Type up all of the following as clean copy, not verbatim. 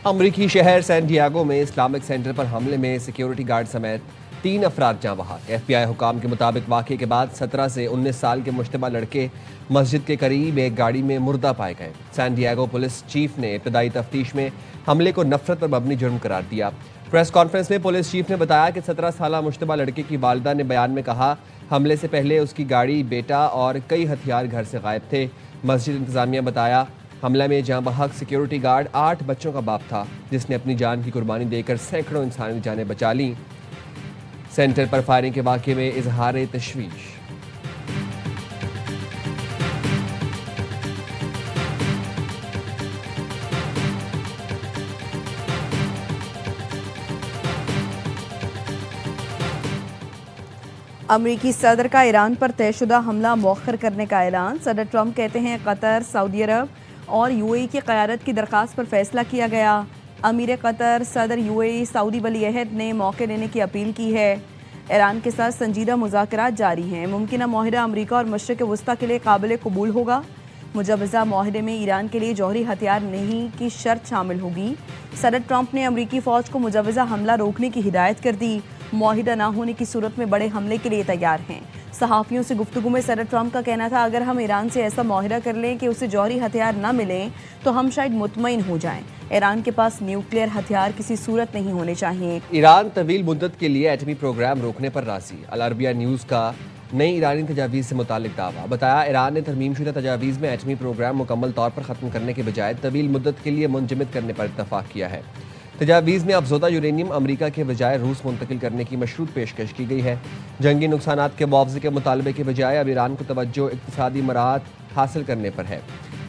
अमरीकी शहर San Diego में इस्लामिक सेंटर पर हमले में सिक्योरिटी गार्ड समेत 3 अफराद जाँ बहक। FBI हुकाम के मुताबिक वाक़े के बाद 17 से 19 साल के मुश्तबा लड़के मस्जिद के करीब एक गाड़ी में मुर्दा पाए गए। सैन डियागो पुलिस चीफ ने इब्तदाई तफ्तीश में हमले को नफरत पर मबनी जुर्म करार दिया। प्रेस कॉन्फ्रेंस में पुलिस चीफ ने बताया कि 17 साला मुश्तबा लड़के की वालिदा ने बयान में कहा हमले से पहले उसकी गाड़ी, बेटा और कई हथियार घर से गायब थे। मस्जिद इंतजामिया बताया हमला में जाँ बहक सिक्योरिटी गार्ड 8 बच्चों का बाप था, जिसने अपनी जान की कुर्बानी देकर सैकड़ों इंसानी जानें बचा लीं। सेंटर पर फायरिंग के वाक़े में इजहार तशवीश। अमरीकी सदर का ईरान पर तयशुदा हमला मौखर करने का ऐलान। सदर ट्रंप कहते हैं कतर, सऊदी अरब और यूएई की क़यादत की दरख्वास्त पर फैसला किया गया। अमीर कतर, सदर यूएई सऊदी वली अहद ने मौके लेने की अपील की है। ईरान के साथ संजीदा मुज़ाकरात जारी हैं। मुमकिन माहिदा अमरीका और मशरिक़ वस्ता के लिए काबिल कबूल होगा। मुजवज़ा माहिदे में ईरान के लिए जौहरी हथियार नहीं की शर्त शामिल होगी। सदर ट्रंप ने अमरीकी फ़ौज को मुजवज़ा हमला रोकने की हिदायत कर दी। माहिदा ना होने की सूरत में बड़े हमले के लिए तैयार हैं। सहाफ़ियों से गुफ्तगू में सदर ट्रंप का कहना था अगर हम ईरान से ऐसा माहिदा कर लें कि उसे जौहरी हथियार न मिलें तो हम शायद मुतमईन हो जाएं। ईरान के पास न्यूक्लियर हथियार किसी सूरत नहीं होने चाहिए। ईरान तवील मुद्दत के लिए एटमी प्रोग्राम रोकने पर राजी। अल अरबिया न्यूज़ का नई ईरानी तजावीज़ से मुतालिक दावा। बताया ईरान ने तरमीमशुदा तजावीज़ में एटमी प्रोग्राम मुकम्मल तौर पर ख़त्म करने के बजाय तवील मुद्दत के लिए मुंजमद करने पर इत्तफाक किया है। तजावीज़ में अफजोदा यूरेनियम अमरीका के बजाय रूस मुंतकिल करने की मशरूत पेशकश की गई है। जंगी नुकसानात के मुआवजे के मुतालबे के बजाय अब ईरान को तवज्जो इक्तिसादी मराहत हासिल करने पर है।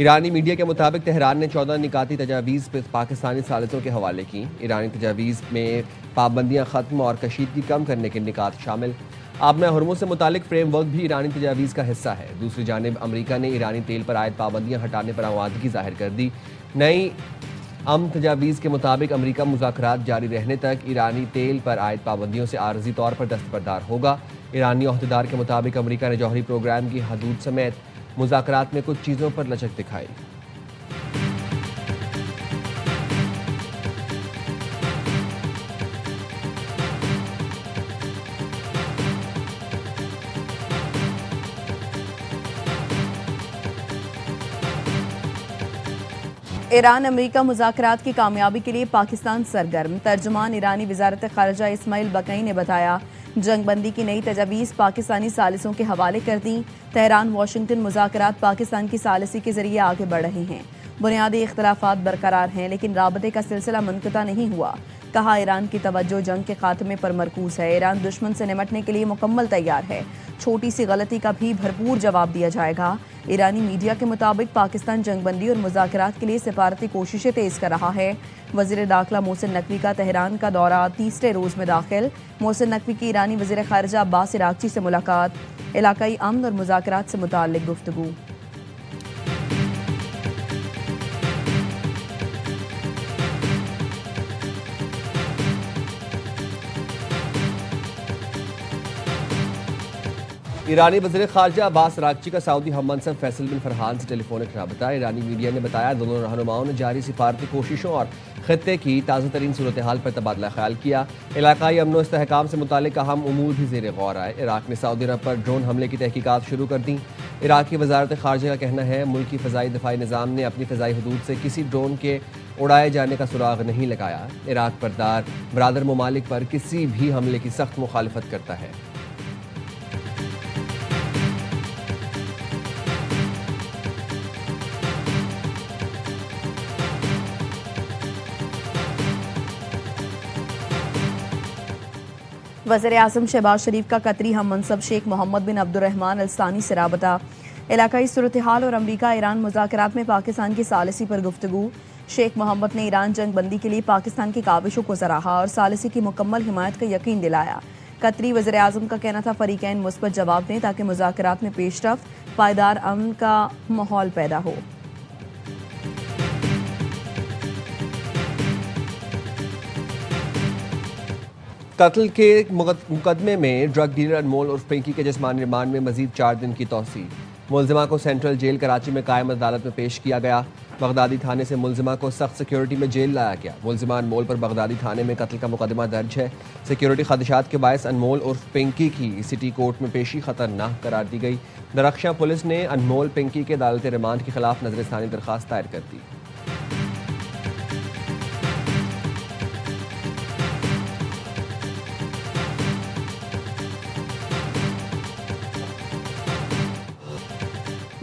ईरानी मीडिया के मुताबिक तेहरान ने 14 निकाती तजावीज़ पाकिस्तानी सालिसों के हवाले की। ईरानी तजावीज़ में पाबंदियाँ ख़त्म और कशीदगी कम करने के निकात शामिल। आबना हुर्मुज़ से मुतालिक फ्रेमवर्क भी ईरानी तजावीज़ का हिस्सा है। दूसरी जानिब अमरीका ने ईरानी तेल पर आयद पाबंदियाँ हटाने पर आमादगी जाहिर कर दी। नई तजावीज़ के मुताबिक अमरीका मुज़ाकरात जारी रहने तक ईरानी तेल पर आयद पाबंदियों से आर्जी तौर पर दस्तबरदार होगा। ईरानी अहदेदार के मुताबिक अमरीका ने जौहरी प्रोग्राम की हदूद समेत मुज़ाकरात में कुछ चीज़ों पर लचक दिखाई। ईरान अमरीका मुज़ाकरात की कामयाबी के लिए पाकिस्तान सरगर्म। तर्जुमान ईरानी वज़ारत ख़ारिजा इस्माइल बकई ने बताया जंगबंदी की नई तजावीज़ पाकिस्तानी सालिसों के हवाले कर दी। तेहरान वाशिंगटन मुज़ाकरात पाकिस्तान की सालिसी के जरिए आगे बढ़ रहे हैं। बुनियादी इख्तलाफात बरकरार हैं लेकिन राबते का सिलसिला मुनक़ता नहीं हुआ। कहा ईरान की तवज्जो जंग के खात्मे पर मरकूज है। ईरान दुश्मन से निमटने के लिए मुकम्मल तैयार है। छोटी सी गलती का भी भरपूर जवाब दिया जाएगा। ईरानी मीडिया के मुताबिक पाकिस्तान जंगबंदी और मुज़ाकरात के लिए सिफारती कोशिशें तेज़ कर रहा है। वज़ीर दाखिला मोहसिन नकवी का तेहरान का दौरा तीसरे रोज़ में दाखिल। मोहसिन नकवी की ईरानी वज़ीर ख़ारिजा अब्बास इराक़ची से मुलाकात। इलाकाई अमन और मुज़ाकरात से मुताल्लिक़ गुफ्तगू। ईरानी वज़ीर ख़ारिजा अब्बास इराक़ची का सऊदी हममनसब फैसल बिन फरहान से टेलीफोनिक रबता। ईरानी मीडिया ने बताया दोनों रहनुमाओं ने जारी सिफारती कोशिशों और ख़त्ते की ताज़ा तरीन सूरत हाल पर तबादला ख्याल किया। इलाकाई अमन व इस्तेहकाम से मुतालिक अहम उमूर भी ज़ेर गौर आए। इराक़ ने सऊदी अरब पर ड्रोन हमले की तहकीकात शुरू कर दी। इराक़ की वज़ारत ख़ारिजा का कहना है मुल्की फ़ज़ाई दिफ़ाई निज़ाम ने अपनी फ़ज़ाई हदूद से किसी ड्रोन के उड़ाए जाने का सुराग नहीं लगाया। इराक़ बरदार बरादर ममालिक पर किसी भी हमले की सख्त मुखालफत करता है। वज़ीर आज़म शहबाज शरीफ का कतरी हम मनसब शेख मोहम्मद बिन अब्दुर्रहमान अल सानी से राबता। इलाकाई सूरत हाल और अमरीका ईरान मुज़ाकरात में पाकिस्तान की सालिसी पर गुफ्तगू। शेख मोहम्मद ने ईरान जंग बंदी के लिए पाकिस्तान की काविशों को सराहा और सालिसी की मुकम्मल हिमायत का यकीन दिलाया। कतरी वज़ीर आज़म का कहना था फ़रीक़ैन मुस्बत जवाब दें ताकि मुज़ाकरात में पेशरफ़्त, पायदार अमन का माहौल पैदा हो। कत्ल के मुकदमे में ड्रग डीलर अनमोल उर्फ पिंकी के जिस्मानी रिमांड में मजीद 4 दिन की तौसी। मुलजिमा को सेंट्रल जेल कराची में कायम अदालत में पेश किया गया। बगदादी थाने से मुलजिमा को सख्त सिक्योरिटी में जेल लाया गया। मुलजिमा अनमोल पर बगदादी थाने में कत्ल का मुकदमा दर्ज है। सिक्योरिटी खदशात के बायस अनमोल उर्फ पिंकी की सिटी कोर्ट में पेशी खतरनाक करार दी गई। दरख्शा पुलिस ने अनमोल पिंकी के अदालत रिमांड के खिलाफ नजरसानी दरखास्त दायर कर दी।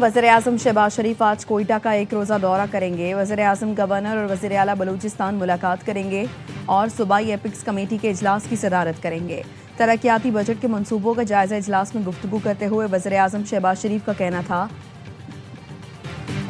वज़ीर-ए-आज़म शहबाज शरीफ आज कोयटा का एक रोज़ा दौरा करेंगे। वज़ीर-ए-आज़म गवर्नर और वज़ीर आला बलूचिस्तान मुलाकात करेंगे और सूबाई एपिक्स कमेटी के इजलास की सदारत करेंगे। तरक्याती बजट के मंसूबों का जायजा इजलास में गुफ्तगू करते हुए वज़ीर-ए-आज़म शहबाज शरीफ का कहना था,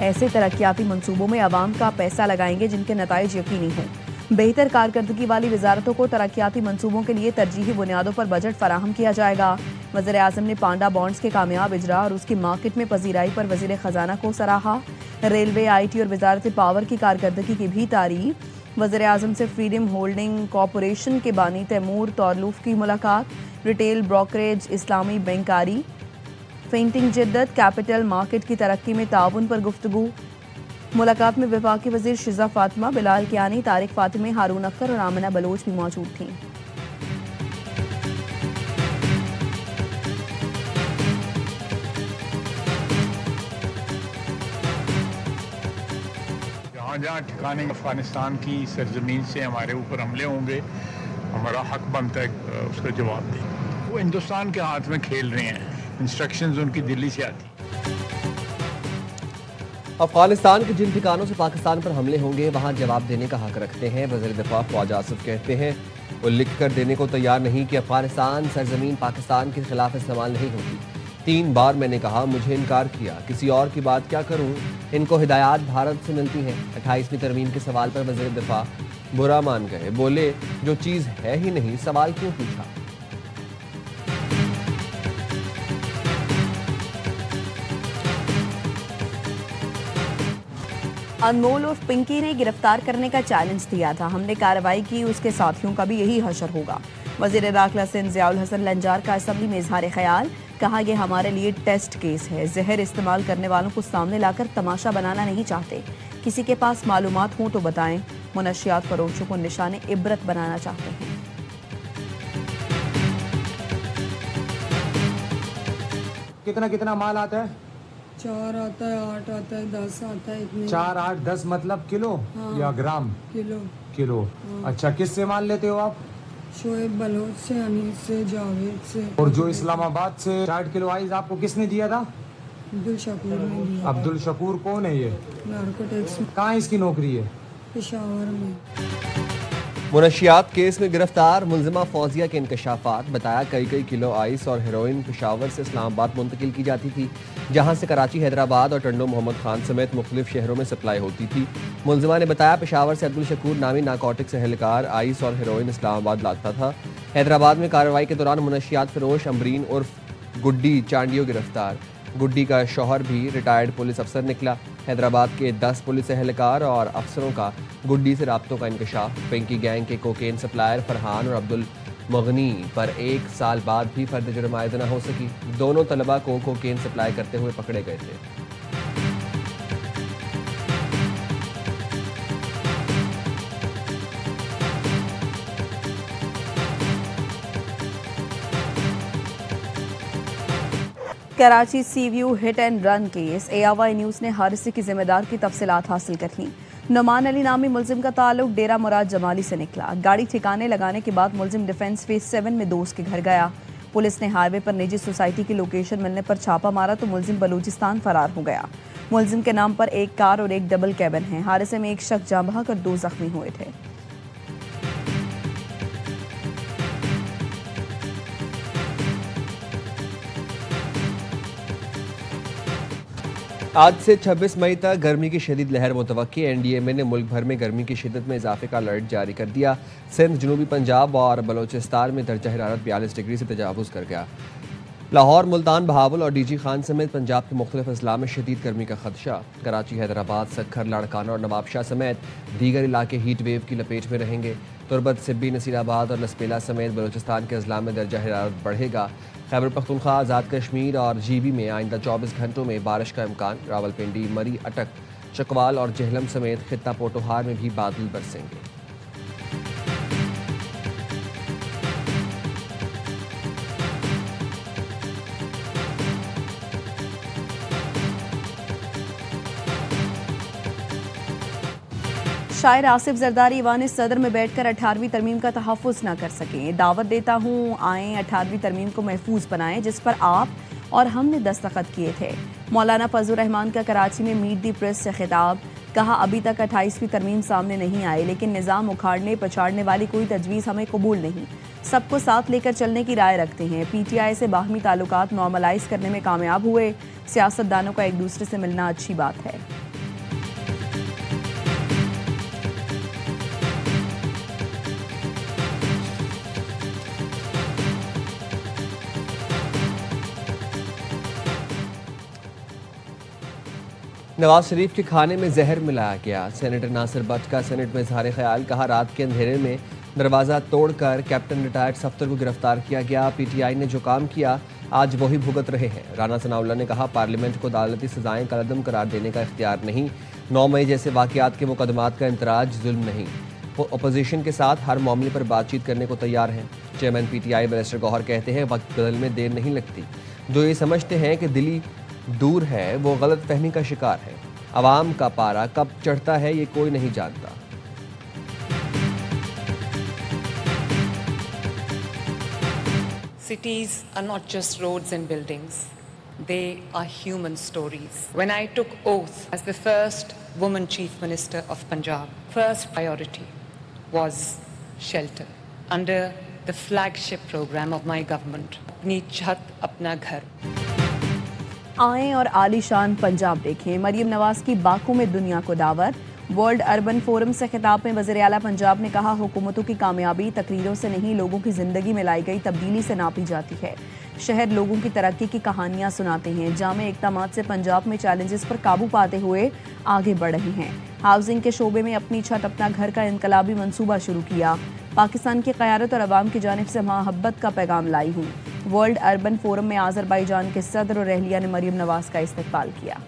ऐसे तरक्याती मंसूबों में आवाम का पैसा लगाएंगे जिनके नताइज यकीनी हों। बेहतर कारकर्दगी वाली वजारतों को तरक्याती मंसूबों के लिए तरजीही बुनियादों पर बजट फराहम किया जाएगा। वज़ीर-ए-आज़म ने पांडा बॉन्ड्स के कामयाब इजरा और उसकी मार्केट में पजीराई पर वज़ीर ख़जाना को सराहा। रेलवे, IT और वजारत पावर की कारकर्दगी की भी तारीफ। वज़ीर-ए-आज़म से फ्रीडम होल्डिंग कॉरपोरेशन के बानी तैमूर तौरलूफ की मुलाकात। रिटेल ब्रोकरेज, इस्लामी बैंकारी, फेंटिंग जिद्दत, कैपिटल मार्केट की तरक्की में ताउन पर गुफ्तगू। मुलाकात में वफाकी वज़ीर शिज़ा फातिमा, बिलाल कियानी, तारिक फातिमे, हारून अख्तर और आमिना बलोच भी मौजूद थीं। जहाँ ठिकाने अफगानिस्तान की सरजमीन से हमारे ऊपर हमले होंगे, हमारा हक बनता है उसका जवाब दें। वो हिंदुस्तान के हाथ में खेल रहे हैं, इंस्ट्रक्शंस उनकी दिल्ली से आती। अफगानिस्तान के जिन ठिकानों से पाकिस्तान पर हमले होंगे वहां जवाब देने का हक रखते हैं। वज़ीर दिफा ख्वाजा आसिफ कहते हैं वो लिख कर देने को तैयार नहीं कि अफगानिस्तान सरजमीन पाकिस्तान के खिलाफ इस्तेमाल नहीं होगी। 3 बार मैंने कहा, मुझे इनकार किया, किसी और की बात क्या करूं, इनको हिदायत भारत से मिलती हैं। 28वीं तरमीम के सवाल पर वज़ीर दिफा बुरा मान गए, बोले जो चीज़ है ही नहीं सवाल क्यों पूछा। अनमोल उर्फ पिंकी ने गिरफ्तार करने का चैलेंज दिया था, हमने कार्रवाई की, उसके साथियों का भी यही हशर होगा। वज़ीर दाखिला सिंध ज़ियाउल हसन लंजार का असम्बली में इजहार ख्याल, कहा यह हमारे लिए टेस्ट केस है। जहर इस्तेमाल करने वालों को सामने लाकर तमाशा बनाना नहीं चाहते। किसी के पास मालूमात हों तो बताएं। मुनशियात फरोशों को निशाने इबरत बनाना चाहते हैं। कितना कितना माल आता है? 4 आता है, 8 आता है, 10 आता है। इतने 4, 8, 10 मतलब किलो या ग्राम? किलो। किलो। अच्छा, किससे माल लेते हो आप? शोएब बलोच से, अनीस से, जावेद से। और जो इस्लामाबाद से 60 किलो आइस आपको किसने दिया था? अब्दुल शकूर ने दिया। अब्दुल शकूर कौन है ये? नार्कोटिक्स में। कहाँ इसकी नौकरी है? पेशावर में। मुनशियात केस में गिरफ्तार मुलजिमा फौजिया के इंकशाफात, बताया कई किलो आइस और हेरोइन पेशावर से इस्लामाबाद मुंतकिल की जाती थी, जहां से कराची, हैदराबाद और टंडो मोहम्मद खान समेत मुख्तलिफ शहरों में सप्लाई होती थी। मुलजिमा ने बताया पेशावर से अब्दुल शकूर नामी नारकोटिक्स एहलकार आइस और हेरोइन इस्लामाबाद लाता था। हैदराबाद में कार्रवाई के दौरान मुनशियात फरोश अमरीन उर्फ गुड्डी चांडियो गिरफ्तार। गुड्डी का शौहर भी रिटायर्ड पुलिस अफसर निकला। हैदराबाद के 10 पुलिस एहलकार और अफसरों का गुड्डी से राब्तों का इंकशाफ। पिंकी गैंग के कोकेन सप्लायर फरहान और अब्दुल मगनी पर 1 साल बाद भी फर्द जुर्म आयद न हो सकी। दोनों तलबा को कोकेन सप्लाई करते हुए पकड़े गए थे। Karachi sea view hit and run case, ARY news ने हादसे की जिम्मेदार की तफसीलात हासिल कर ली। नुमान अली नामी मुलजिम का ताल्लुक डेरा मुराद जमाली से निकला। गाड़ी ठिकाने लगाने के बाद मुलजिम डिफेंस फेज 7 में दोस्त के घर गया। पुलिस ने हाईवे पर निजी सोसाइटी की लोकेशन मिलने पर छापा मारा तो मुलजिम बलूचिस्तान फरार हो गया। मुलजिम के नाम पर एक कार और एक डबल कैबिन है। हादसे में एक शख्स जाँ बहक और 2 जख्मी हुए थे। आज से 26 मई तक गर्मी की शदीद लहर मुतवक्की। NDMA ने मुल्क भर में गर्मी की शिद्दत में इजाफे का अलर्ट जारी कर दिया। सिंध, जनूबी पंजाब और बलोचिस्तान में दर्जा हरारत 42 डिग्री से तजावुज़ कर गया। लाहौर, मुल्तान, बहावल और डीजी खान समेत पंजाब के मुख्तलिफ अजला में शदीद गर्मी का खदशा। कराची, हैदराबाद, सक्खर, लाड़काना और नवाबशाह समेत दीगर इलाके हीट वेव की लपेट में रहेंगे। तुरबत, सिब्बी, नसीराबाद और लसपेला समेत बलूचिस्तान के अजला में दर्जा हरारत बढ़ेगा। खैबर पख्तूनख्वा, आज़ाद कश्मीर और जीबी में आइंदा 24 घंटों में बारिश का इम्कान। रावलपिंडी, मरी, अटक, चकवाल और जहलम समेत खित्ता पोटोहार में भी बादल बरसेंगे। शायर आसिफ जरदारी ईवान सदर में बैठकर 18वीं तरमीम का तहफ़्फ़ुज़ न कर सकें। दावत देता हूँ, आएँ 18वीं तरमीम को महफूज बनाएं, जिस पर आप और हमने दस्तखत किए थे। मौलाना फजलुर रहमान का कराची में मीट दी प्रेस से खिताब। कहा, अभी तक 28वीं तरमीम सामने नहीं आई, लेकिन निज़ाम उखाड़ने पछाड़ने वाली कोई तजवीज़ हमें कबूल नहीं। सबको साथ लेकर चलने की राय रखते हैं। PTI से बाहमी ताल्लुकात नॉर्मलाइज करने में कामयाब हुए। सियासतदानों का एक दूसरे से मिलना अच्छी बात है। नवाज शरीफ के खाने में जहर मिलाया गया। सेनेटर नासिर बट का सेनेट में इजहार ख्याल। कहा, रात के अंधेरे में दरवाज़ा तोड़कर कैप्टन रिटायर्ड सफ्तर को गिरफ्तार किया गया। PTI ने जो काम किया आज वही भुगत रहे हैं। राना सनाउल्लाह ने कहा, पार्लियामेंट को अदालती सजाएं कलअदम करार देने का इख्तियार नहीं। 9 मई जैसे वाक़यात के मुकदमात का इंतराज जुल्म नहीं। वो अपोजिशन के साथ हर मामले पर बातचीत करने को तैयार हैं। चेयरमैन PTI बैरिस्टर गौहर कहते हैं, वक्त बदलने में देर नहीं लगती। जो ये समझते हैं कि दिल्ली दूर है, वो गलत फहमी का शिकार है। अवाम का पारा कब चढ़ता है ये कोई नहीं जानता। Cities are not just roads and buildings. They are human stories. When I took oath as the first woman chief minister of Punjab, first priority was shelter under the flagship program of my government, Apni Chhat Apna Ghar. आएं और आलीशान पंजाब देखें। मरीम नवाज की Baku में दुनिया को दावत। World urban forum से खिताब में वज़ीर आला पंजाब ने कहा, हुकूमतों की कामयाबी तकरीरों से नहीं, लोगों की ज़िंदगी में लाई गई तब्दीली से नापी जाती है। शहर लोगों की तरक्की की कहानियाँ सुनाते हैं। जामे इक़दामात से पंजाब में चैलेंजेस पर काबू पाते हुए आगे बढ़ रहे हैं। हाउसिंग के शोबे में अपनी छत अपना घर का इनकलाबी मंसूबा शुरू किया। पाकिस्तान की क़यादत और अवाम की जानिब से मोहब्बत का पैगाम लाई हूँ। वर्ल्ड अर्बन फोरम में आज़रबाईजान के सदर और रहलिया ने मरीम नवाज का इस्तकबाल किया।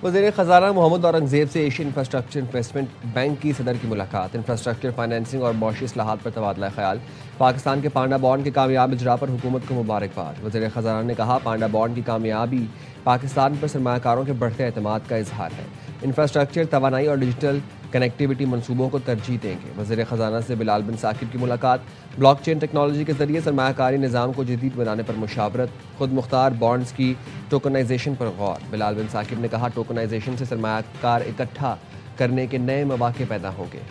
वज़ीर ख़ज़ाना मोहम्मद औरंगज़ेब से एशियन इंफ्रास्ट्रक्चर इन्वेस्टमेंट बैंक की सदर की मुलाकात। इंफ्रास्ट्रक्चर फाइनेंसिंग और मौशी इस्लाहात पर तबादला ख्याल। पाकिस्तान के पांडा बॉन्ड के कामयाब इजरा पर हुकूमत को मुबारकबाद। वज़ीर ख़ज़ाना ने कहा, पांडा बॉन्ड की कामयाबी पाकिस्तान पर सरमायाकारों के बढ़ते एतमाद का इजहार है। इंफ्रास्ट्रक्चर, तवानाई और डिजिटल कनेक्टिविटी मनसूबों को तरजीह देंगे। वज़ीर ख़ज़ाना से बिलाल बिन साकिब की मुलाकात। ब्लॉकचेन टेक्नोलॉजी के जरिए सरमायाकारी निज़ाम को जदीद बनाने पर मुशावरत। खुद मुख्तार बॉन्ड्स की टोकनाइजेशन पर गौर। बिलाल बिन साकिब ने कहा, टोकनाइजेशन से सरमायाकार इकट्ठा करने के नए मौके पैदा होंगे।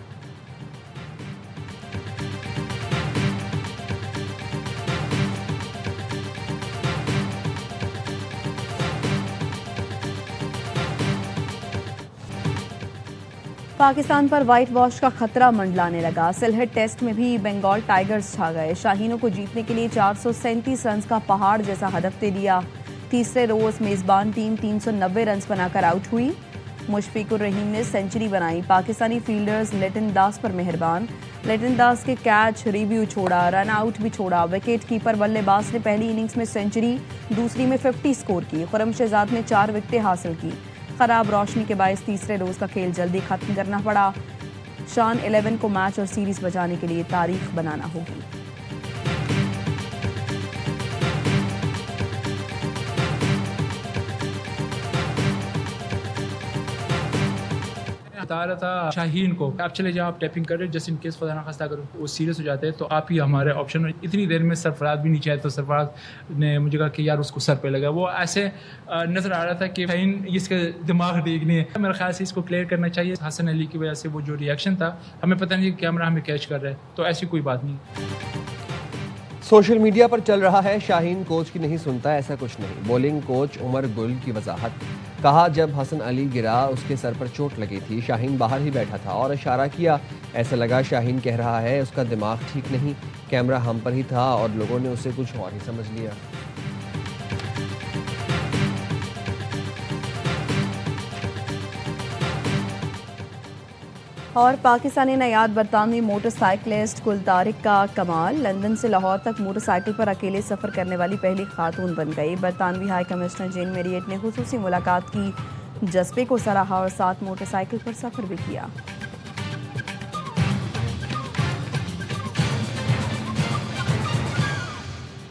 पाकिस्तान पर वाइट वॉश का खतरा मंडलाने लगा। सिलहट टेस्ट में भी बंगाल टाइगर्स छा गए। शाहीनों को जीतने के लिए 437 रन का पहाड़ जैसा हदफ दे दिया। तीसरे रोज मेजबान टीम 390 रन बनाकर आउट हुई। मुशफिकुर रहीम ने सेंचुरी बनाई। पाकिस्तानी फील्डर्स लिटन दास पर मेहरबान। लिटन दास के कैच, रिव्यू छोड़ा, रन आउट भी छोड़ा। विकेट कीपर बल्लेबाज ने पहली इनिंग्स में सेंचुरी, दूसरी में 50 स्कोर की। खुरम शहजाद ने 4 विकेटें हासिल की। खराब रोशनी के बायस तीसरे रोज का खेल जल्दी खत्म करना पड़ा। शान 11 को मैच और सीरीज बचाने के लिए तारीख बनाना होगी। बता रहा था शाहीन को, आप चले जाओ, आप टैपिंग कर रहे हो, जस्ट इन केस खुदा ना खास्ता करो वो सीरियस हो जाते हैं तो आप ही हमारे ऑप्शन। इतनी देर में सरफराज भी नीचे आया तो सरफराज ने मुझे कहा कि यार उसको सर पे लगा। वो ऐसे नजर आ रहा था कि शाहीन इसका दिमाग ठीक नहीं है। मेरे ख्याल से इसको क्लियर करना चाहिए। हसन अली की वजह से वो जो रिएक्शन था, हमें पता नहीं कैमरा हमें कैच कर रहा है, तो ऐसी कोई बात नहीं। सोशल मीडिया पर चल रहा है शाहीन कोच की नहीं सुनता, ऐसा कुछ नहीं। बॉलिंग कोच उमर गुल की वजाहत, कहा जब हसन अली गिरा उसके सर पर चोट लगी थी, शाहीन बाहर ही बैठा था और इशारा किया, ऐसा लगा शाहीन कह रहा है उसका दिमाग ठीक नहीं। कैमरा हम पर ही था और लोगों ने उसे कुछ और ही समझ लिया। और पाकिस्तानी नयाद बरतानवी मोटरसाइकिलिस्ट कुल तारिक का कमाल, लंदन से लाहौर तक मोटरसाइकिल पर अकेले सफ़र करने वाली पहली खातून बन गई। बरतानवी हाई कमिश्नर जेन मेरियट ने खुसूसी मुलाकात की, जज्बे को सराहा और साथ मोटरसाइकिल पर सफ़र भी किया।